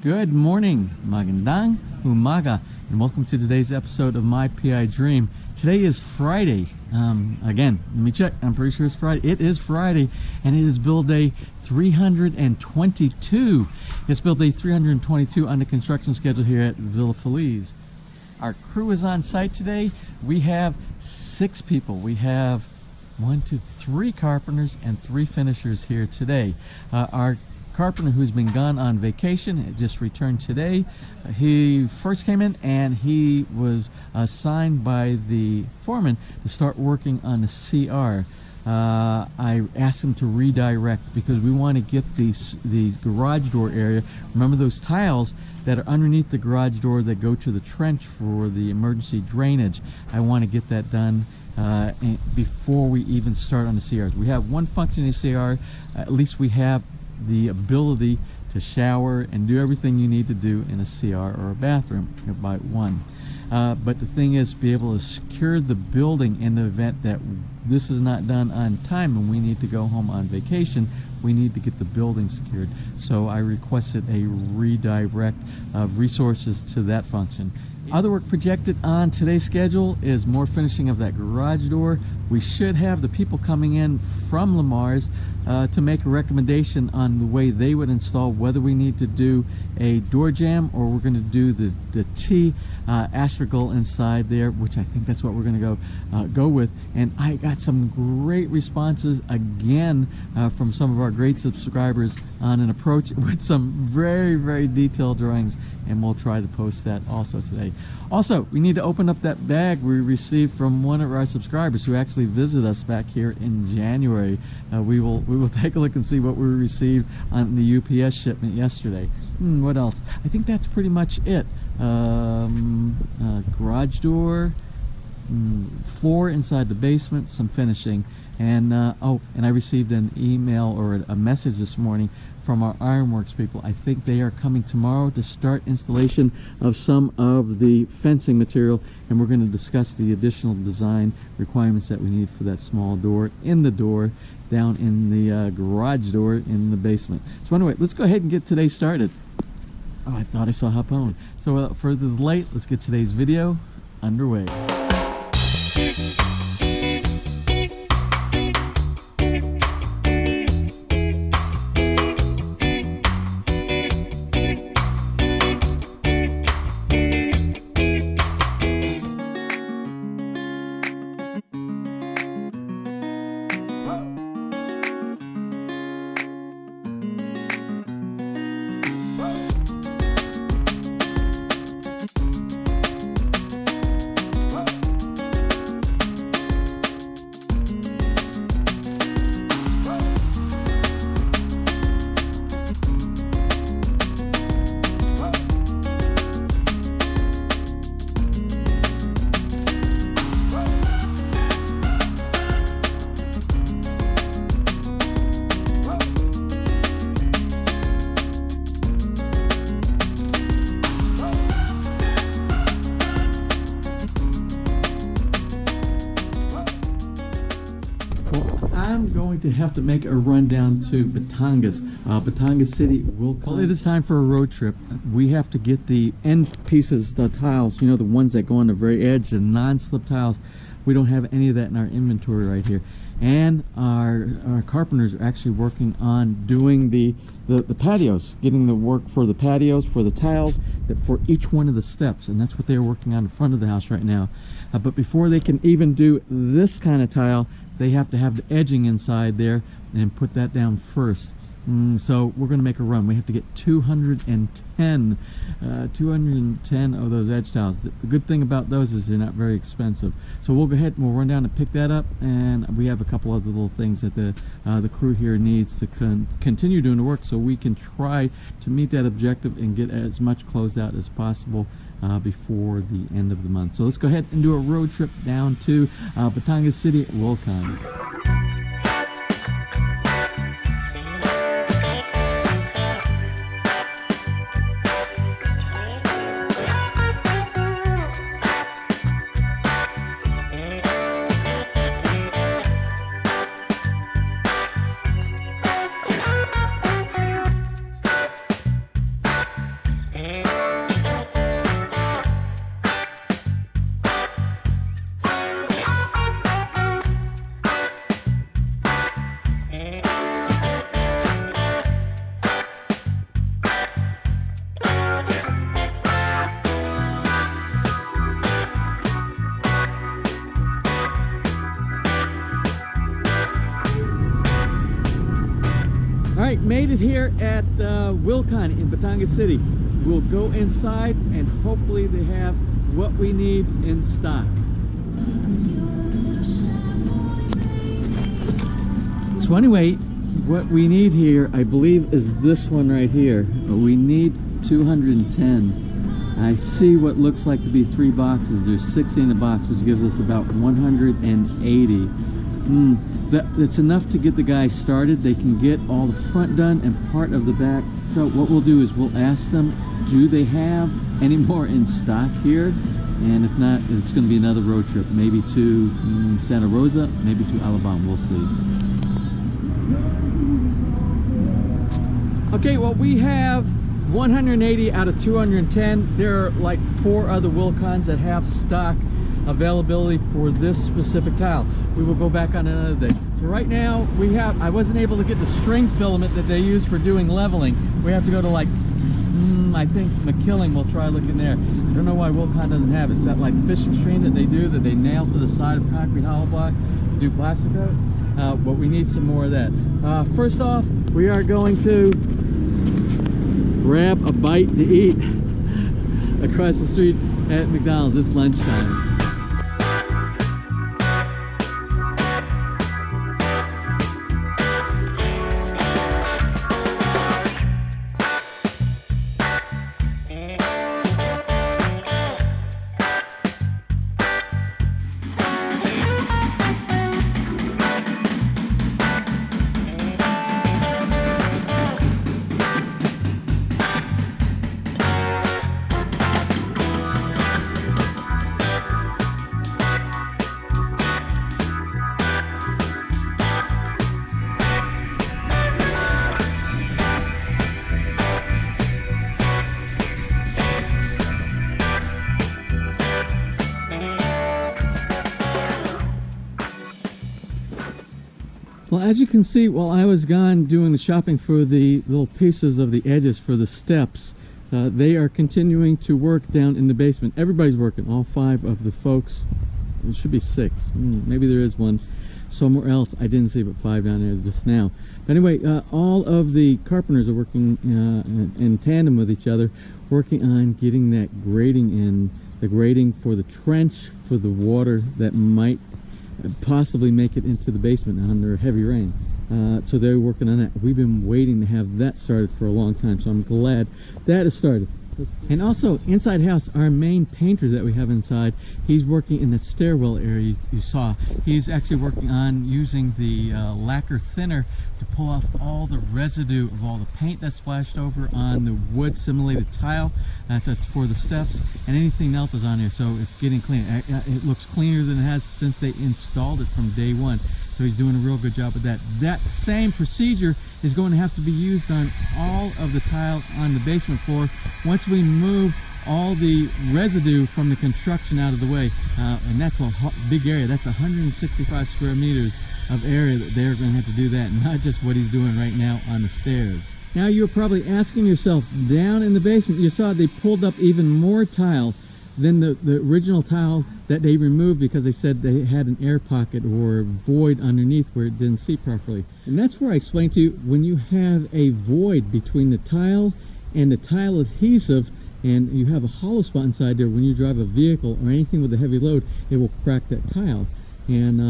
Good morning, magandang umaga, and welcome to today's episode of My PI Dream. Today is Friday. Again, let me check. I'm pretty sure it's Friday. It is Friday, and it is build day 322. It's build day 322 on the construction schedule here at Feliz. Our crew is on site today. We have 6 people. We have 3 carpenters and 3 finishers here today. Our carpenter, who's been gone on vacation, just returned today. He first came in and he was assigned by the foreman to start working on the CR. I asked him to redirect because we want to get the garage door area. Remember those tiles that are underneath the garage door that go to the trench for the emergency drainage? I want to get that done before we even start on the CRs. We have one functioning CR. At least we have the ability to shower and do everything you need to do in a CR or a bathroom by one. But the thing is, be able to secure the building in the event that this is not done on time and we need to go home on vacation. We need to get the building secured. So I requested a redirect of resources to that function. Other work projected on today's schedule is more finishing of that garage door. We should have the people coming in from Lamar's to make a recommendation on the way they would install, whether we need to do a door jamb or we're going to do the T astragal inside there, which I think that's what we're going to go with. And I got some great responses again from some of our great subscribers on an approach with some very detailed drawings, and we'll try to post that also today. Also, we need to open up that bag we received from one of our subscribers who actually visited us back here in January. We will take a look and see what we received on the UPS shipment yesterday. What else? I think that's pretty much it. Garage door, floor inside the basement, some finishing, and and I received an email or a message this morning from our Ironworks people. I think they are coming tomorrow to start installation of some of the fencing material, and we're going to discuss the additional design requirements that we need for that small door in the door down in the garage door in the basement. So anyway, let's go ahead and get today started. Oh, I thought I saw hop on. So without further delay, let's get today's video underway. I'm going to have to make a run down to Batangas City Wilcon. Well, it is time for a road trip. We have to get the end pieces, the tiles, you know, the ones that go on the very edge, the non-slip tiles. We don't have any of that in our inventory right here. And our carpenters are actually working on doing the patios, getting the work for the patios, for the tiles, for each one of the steps, and that's what they're working on in front of the house right now. But before they can even do this kind of tile, they have to have the edging inside there and put that down first. So we're going to make a run. We have to get 210 of those edge tiles. The good thing about those is they're not very expensive. So we'll go ahead and we'll run down and pick that up, and we have a couple other little things that the crew here needs to continue doing the work so we can try to meet that objective and get as much closed out as possible before the end of the month. So let's go ahead and do a road trip down to Batangas City Wilcon. it here at Wilcon in Batangas City. We'll go inside and hopefully they have what we need in stock. So anyway, what we need here, I believe, is this one right here. We need 210. I see what looks like to be 3 boxes. There's 60 in the box, which gives us about 180. That's enough to get the guys started. They can get all the front done and part of the back. So what we'll do is we'll ask them, do they have any more in stock here? And if not, it's going to be another road trip, maybe to Santa Rosa, maybe to Alabama. We'll see. Okay, well, we have 180 out of 210. There are like 4 other Wilcons that have stock availability for this specific tile. We will go back on another day. So right now I wasn't able to get the string filament that they use for doing leveling. We have to go to like I think McKilling. We'll try looking there. I don't know why Wilcon doesn't have it. It's that like fishing string that they do, that they nail to the side of concrete hollow block to do plaster coat. But we need some more of that. First off, we are going to grab a bite to eat across the street at McDonald's. It's lunchtime. Well, as you can see, while I was gone doing the shopping for the little pieces of the edges for the steps, they are continuing to work down in the basement. Everybody's working, all 5 of the folks. It should be 6. Maybe there is one somewhere else. I didn't see but 5 down there just now. But anyway, all of the carpenters are working in tandem with each other, working on getting that grading in, the grading for the trench, for the water that might possibly make it into the basement under heavy rain. So they're working on that. We've been waiting to have that started for a long time, so I'm glad that has started. And also inside house, our main painter that we have inside, he's working in the stairwell area you saw. He's actually working on using the lacquer thinner to pull off all the residue of all the paint that's splashed over on the wood simulated tile. That's for the steps, and anything else is on there, so it's getting clean. It looks cleaner than it has since they installed it from day one. So he's doing a real good job with that. That same procedure is going to have to be used on all of the tile on the basement floor once we move all the residue from the construction out of the way. And that's a big area. That's 165 square meters of area that they're going to have to do that, not just what he's doing right now on the stairs. Now you're probably asking yourself, down in the basement, you saw they pulled up even more tile than the original tile that they removed because they said they had an air pocket or void underneath where it didn't see properly. And that's where I explained to you, when you have a void between the tile and the tile adhesive, and you have a hollow spot inside there, when you drive a vehicle or anything with a heavy load, it will crack that tile. And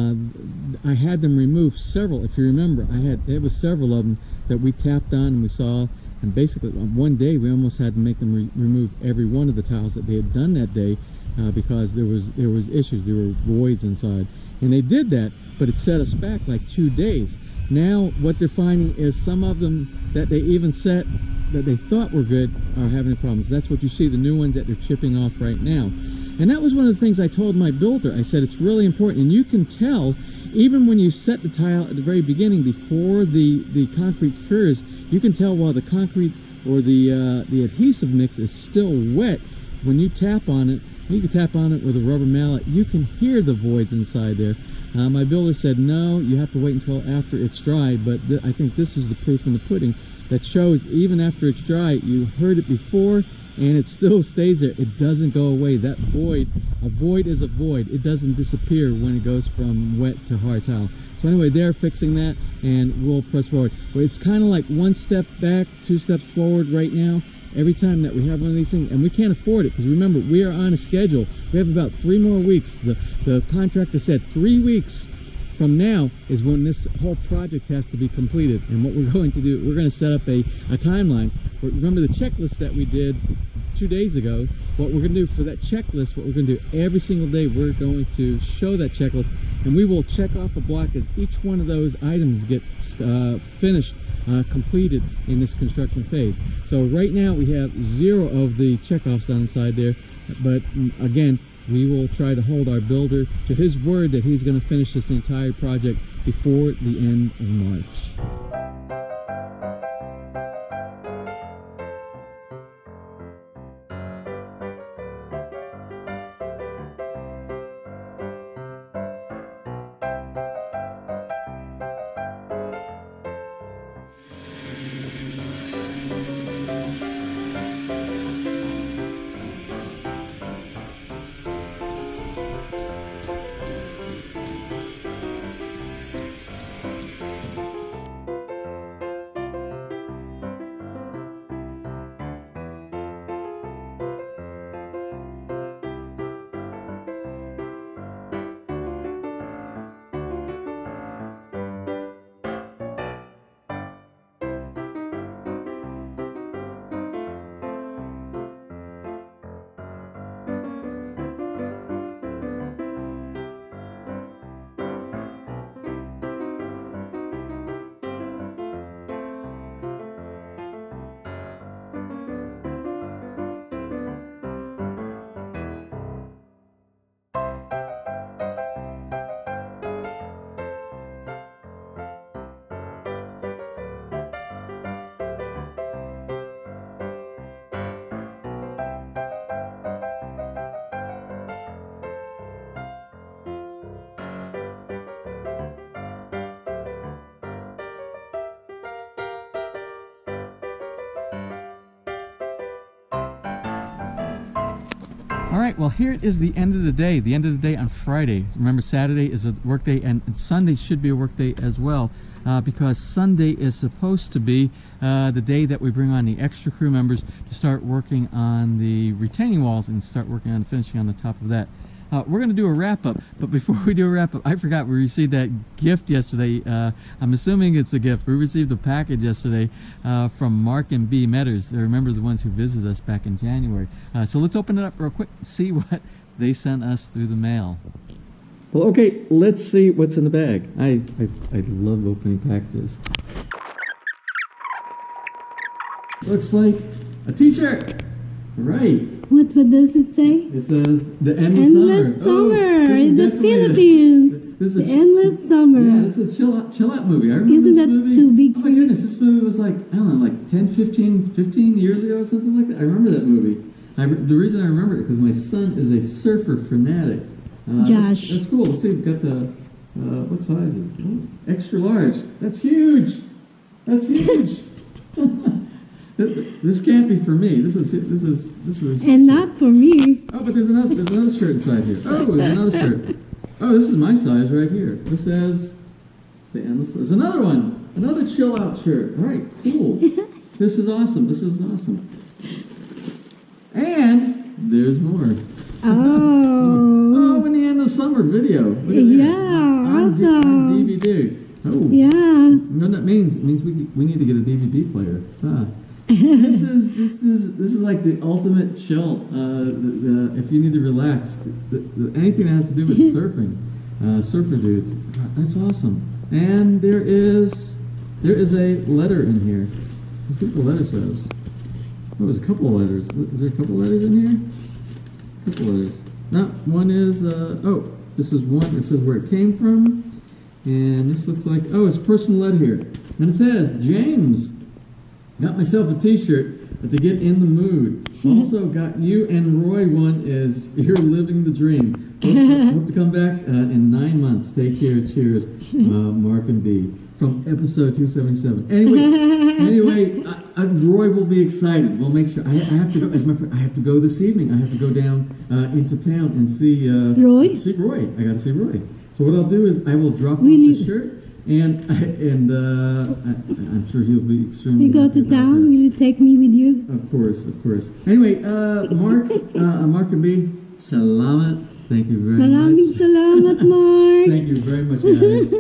I had them remove several. If you remember, it was several of them that we tapped on and we saw. And basically, on one day, we almost had to make them remove every one of the tiles that they had done that day because there was issues. There were voids inside, and they did that, but it set us back like 2 days. Now, what they're finding is some of them that they even set that they thought were good are having problems. That's what you see, the new ones that they're chipping off right now. And that was one of the things I told my builder. I said it's really important, and you can tell even when you set the tile at the very beginning before the concrete cures. You can tell while the concrete or the adhesive mix is still wet. When you tap on it, you can tap on it with a rubber mallet, you can hear the voids inside there. My builder said no, you have to wait until after it's dry, but I think this is the proof in the pudding that shows even after it's dry, you heard it before and it still stays there. It doesn't go away. That void, a void is a void. It doesn't disappear when it goes from wet to hard tile. So So anyway, they're fixing that, and we'll press forward. But it's kind of like one step back, two steps forward right now. Every time that we have one of these things, and we can't afford it, because remember, we are on a schedule. We have about 3 more weeks. The contractor said 3 weeks from now is when this whole project has to be completed. And what we're going to do, we're going to set up a timeline. Remember the checklist that we did 2 days ago? What we're going to do for that checklist, what we're going to do every single day, we're going to show that checklist, and we will check off a block as each one of those items gets finished, completed in this construction phase. So right now we have 0 of the checkoffs on the side there, but again, we will try to hold our builder to his word that he's going to finish this entire project before the end of March. All right, well, here it is, the end of the day. The end of the day on Friday. Remember, Saturday is a work day, and Sunday should be a work day as well, because Sunday is supposed to be the day that we bring on the extra crew members to start working on the retaining walls and start working on finishing on the top of that. We're going to do a wrap-up, but before we do a wrap-up, I forgot we received that gift yesterday. I'm assuming it's a gift. We received a package yesterday from Mark and B. Metters. They remember the ones who visited us back in January. So let's open it up real quick and see what they sent us through the mail. Well, okay, let's see what's in the bag. I love opening packages. Looks like a t-shirt. Right. What does it say? It says the endless summer. Oh, the Philippines. This is the endless summer. Yeah, this is a chill out movie. I remember Isn't this that movie. too big oh for my you? goodness, this movie was like, I don't know, like 10, 15 years ago or something like that. I remember that movie. The reason I remember it because my son is a surfer fanatic. Josh. That's cool. Let's see, we've got the, what size is it? Oh, extra large. That's huge. That's huge. This can't be for me. This is. And not for me. Oh, but there's another shirt inside here. Oh, there's another shirt. Oh, this is my size right here. This says the endless. There's another one. Another chill out shirt. All right, cool. This is awesome. This is awesome. And there's more. Oh. Oh, in the end of summer video. Look at that. Yeah, awesome. On DVD. Oh. Yeah. You know what that means? It means we need to get a DVD player. This is like the ultimate chill. If you need to relax, anything that has to do with surfing, surfer dudes. That's awesome. And there is a letter in here. Let's see what the letter says. Oh, there's a couple of letters. Is there a couple of letters in here? A couple letters. No, one is. Oh, this is one. It says where it came from, and this looks like. Oh, it's a personal letter here, and it says James. Got myself a t-shirt to get in the mood. Also got you and Roy one is You're Living the Dream. Hope to come back in 9 months. Take care. Cheers. Mark and B. From episode 277. Anyway, Roy will be excited. We'll make sure. I have to go. As a matter of fact, I have to go this evening. I have to go down into town and see Roy? See Roy. I got to see Roy. So what I'll do is I will drop off Really? the shirt, and I'm sure he'll be extremely You go happy to about town, that. will you take me with you? Of course, of course. Anyway, Mark and B, salamat. Thank you very Maraming much. salamat, Mark. Thank you very much, guys.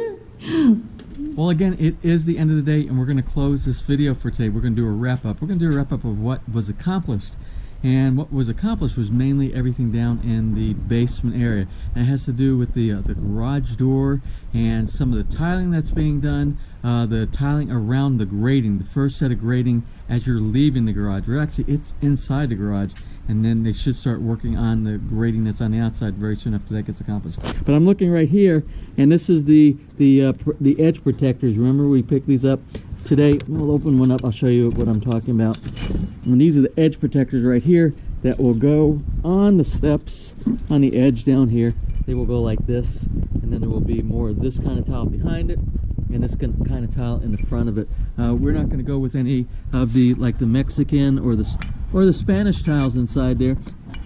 Well, again, it is the end of the day, and we're going to close this video for today. We're going to do a wrap-up. We're going to do a wrap-up of what was accomplished. And what was accomplished was mainly everything down in the basement area. And it has to do with the garage door and some of the tiling that's being done, the tiling around the grating, the first set of grating as you're leaving the garage. It's inside the garage, and then they should start working on the grating that's on the outside very soon after that gets accomplished. But I'm looking right here, and this is the edge protectors. Remember, we picked these up today. We'll open one up. I'll show you what I'm talking about. And these are the edge protectors right here that will go on the steps on the edge down here. They will go like this, and then there will be more of this kind of tile behind it, and this kind of tile in the front of it. We're not going to go with any of the Mexican or the Spanish tiles inside there,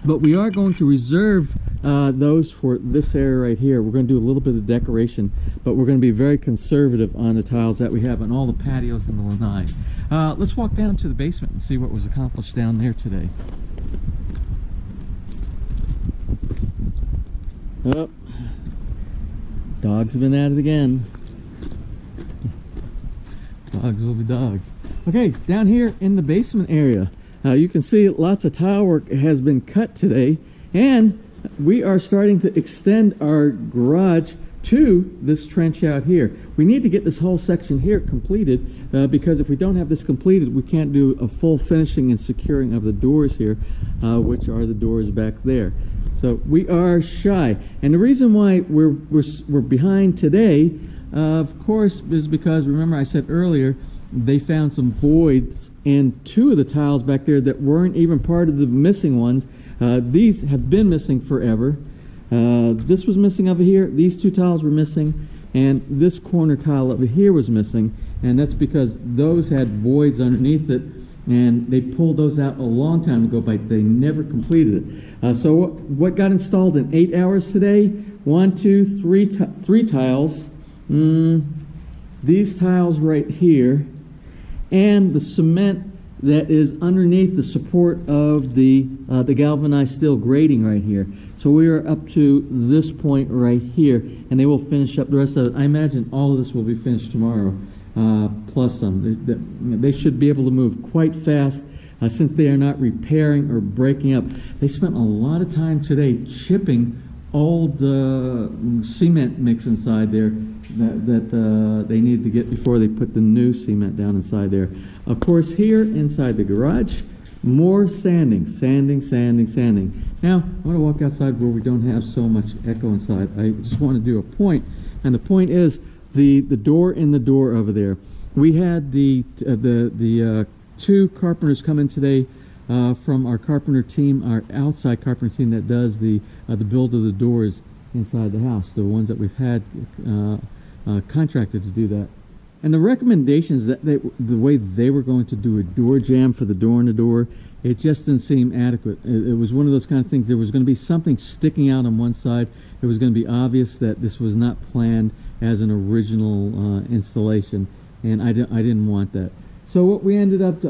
but we are going to reserve those for this area right here. We're going to do a little bit of decoration, but we're going to be very conservative on the tiles that we have on all the patios in the lanai. Let's walk down to the basement and see what was accomplished down there today. Oh, dogs have been at it again. Dogs will be dogs. Okay, down here in the basement area, you can see lots of tile work has been cut today, and we are starting to extend our garage to this trench out here. We need to get this whole section here completed, because if we don't have this completed, we can't do a full finishing and securing of the doors here, which are the doors back there. So we are shy, and the reason why we're behind today, of course, is because, remember I said earlier, they found some voids in two of the tiles back there that weren't even part of the missing ones. These have been missing forever. This was missing over here. These two tiles were missing, and this corner tile over here was missing, and that's because those had voids underneath it, and they pulled those out a long time ago, but they never completed it. So what got installed in 8 hours today? 1, 2, 3 tiles. These tiles right here, and the cement that is underneath the support of the galvanized steel grating right here. So we are up to this point right here, and they will finish up the rest of it. I imagine all of this will be finished tomorrow, plus some. They should be able to move quite fast, since they are not repairing or breaking up. They spent a lot of time today chipping old cement mix inside there that they needed to get before they put the new cement down inside there. Of course, here inside the garage, more sanding. Now, I'm going to walk outside where we don't have so much echo inside. I just want to do a point, and the point is the door in the door over there. We had the two carpenters come in today from our carpenter team, our outside carpenter team that does the build of the doors inside the house, the ones that we've had contracted to do that. And the recommendations that the way they were going to do a door jamb for the door in the door, it just didn't seem adequate. It was one of those kind of things. There was going to be something sticking out on one side. It was going to be obvious that this was not planned as an original installation, and I didn't want that. So what we ended up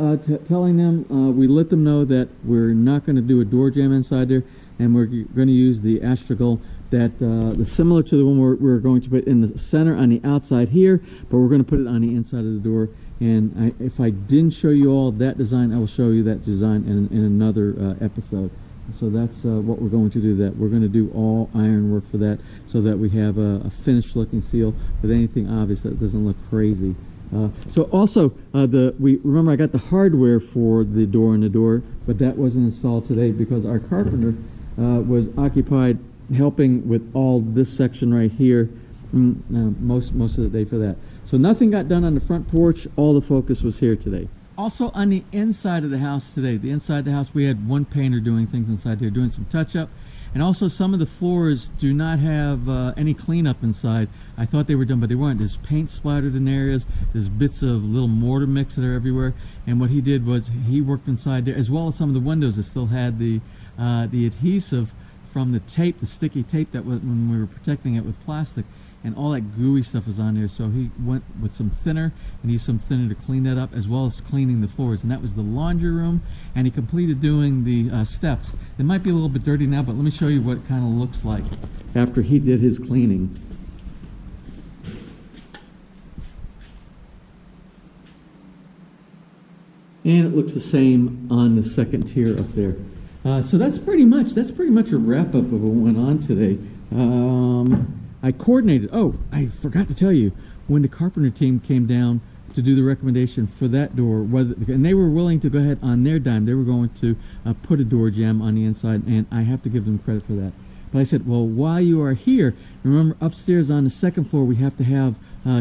telling them, we let them know that we're not going to do a door jamb inside there, and we're going to use the astragal that similar to the one we're going to put in the center on the outside here, but we're going to put it on the inside of the door. And if I didn't show you all that design, I will show you that design in another episode. So that's what we're going to do. That we're going to do all iron work for that, so that we have a finished looking seal with anything obvious that doesn't look crazy. So also, remember I got the hardware for the door in the door, but that wasn't installed today because our carpenter was occupied helping with all this section right here most of the day for that. So nothing got done on the front porch. All the focus was here today. Also on the inside of the house today, we had one painter doing things inside there, doing some touch-up. And also some of the floors do not have any cleanup inside. I thought they were done, but they weren't. There's paint splattered in areas. There's bits of little mortar mix that are everywhere. And what he did was he worked inside there, as well as some of the windows that still had the adhesive from the tape, the sticky tape that was when we were protecting it with plastic, and all that gooey stuff was on there. So he went with some thinner and used some thinner to clean that up, as well as cleaning the floors. And that was the laundry room, and he completed doing the steps. It might be a little bit dirty now, but let me show you what it kind of looks like after he did his cleaning. And it looks the same on the second tier up there. So that's pretty much a wrap up of what went on today. I coordinated. Oh, I forgot to tell you, when the carpenter team came down to do the recommendation for that door, and they were willing to go ahead on their dime. They were going to put a door jamb on the inside, and I have to give them credit for that. But I said, well, while you are here, remember upstairs on the second floor, we have to have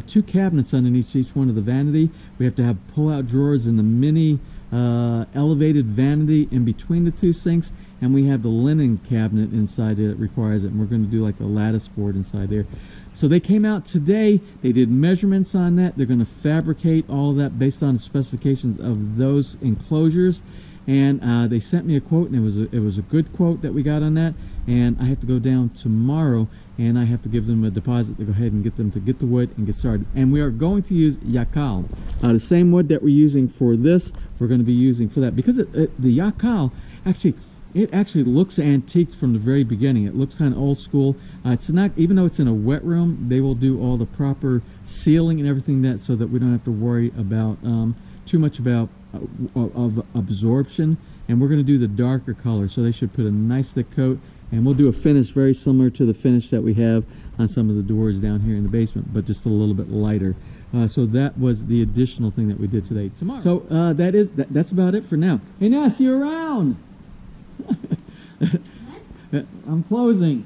2 cabinets underneath each one of the vanity. We have to have pull-out drawers in the mini elevated vanity in between the 2 sinks, and we have the linen cabinet inside there that requires it, and we're going to do like a lattice board inside there. So they came out today, they did measurements on that. They're going to fabricate all of that based on the specifications of those enclosures, and they sent me a quote, and it was a good quote that we got on that. And I have to go down tomorrow, and I have to give them a deposit to go ahead and get them to get the wood and get started. And we are going to use Yakal, the same wood that we're using for this. We're going to be using for that, because the Yakal actually looks antique from the very beginning. It looks kind of old school. It's not, even though it's in a wet room, they will do all the proper sealing and everything that, so that we don't have to worry about too much about of absorption. And we're going to do the darker color, so they should put a nice thick coat. And we'll do a finish very similar to the finish that we have on some of the doors down here in the basement, but just a little bit lighter. So that was the additional thing that we did today. Tomorrow. So that's about it for now. Hey, Ness, you around? I'm closing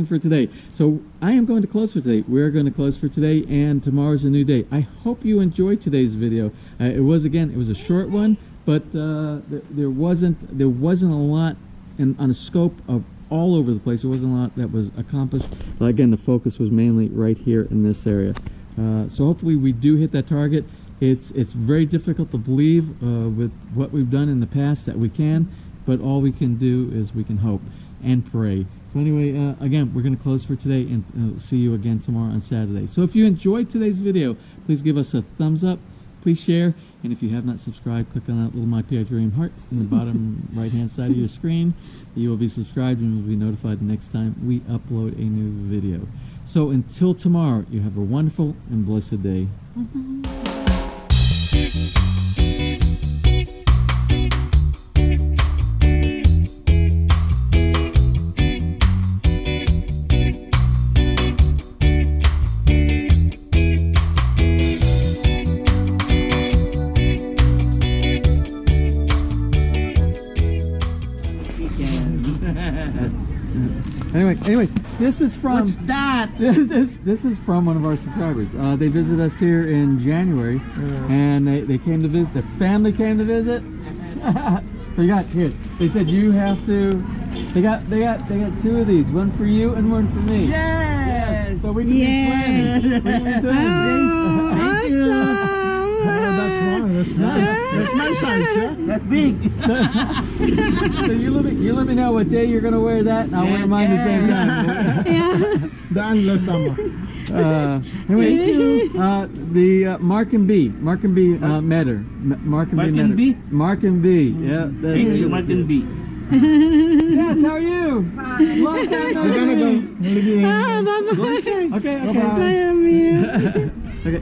for today. So I am going to close for today. We're going to close for today, and tomorrow's a new day. I hope you enjoyed today's video. It was a short one, but there wasn't a lot on a scope of all over the place. There wasn't a lot that was accomplished. But again, the focus was mainly right here in this area. So hopefully we do hit that target. It's very difficult to believe with what we've done in the past that we can, but all we can do is we can hope and pray. So anyway, again, we're going to close for today, and see you again tomorrow on Saturday. So if you enjoyed today's video, please give us a thumbs up, please share, and if you have not subscribed, click on that little My PI Dream heart in the bottom right hand side of your screen. You will be subscribed and will be notified the next time we upload a new video. So until tomorrow, you have a wonderful and blessed day. Anyway, this is from... What's that? This is from one of our subscribers. They visited us here in January, and they came to visit. The family came to visit. So you got here. They said you have to. They got 2 of these. One for you and one for me. Yes. So we can be twins. We can be twins. Thank you. That's wrong. That's nice. That's my size, yeah? That's big. So you let me know what day you're gonna wear that, and I'll wear mine the same time. The endless summer. Anyway, the Mark and B Metter. Mark and B. Mark and B. Yeah. Thank you, Mark and B. Yes, how are you? Long time no We're gonna see. go. Okay. Bye. Okay. Bye. Okay.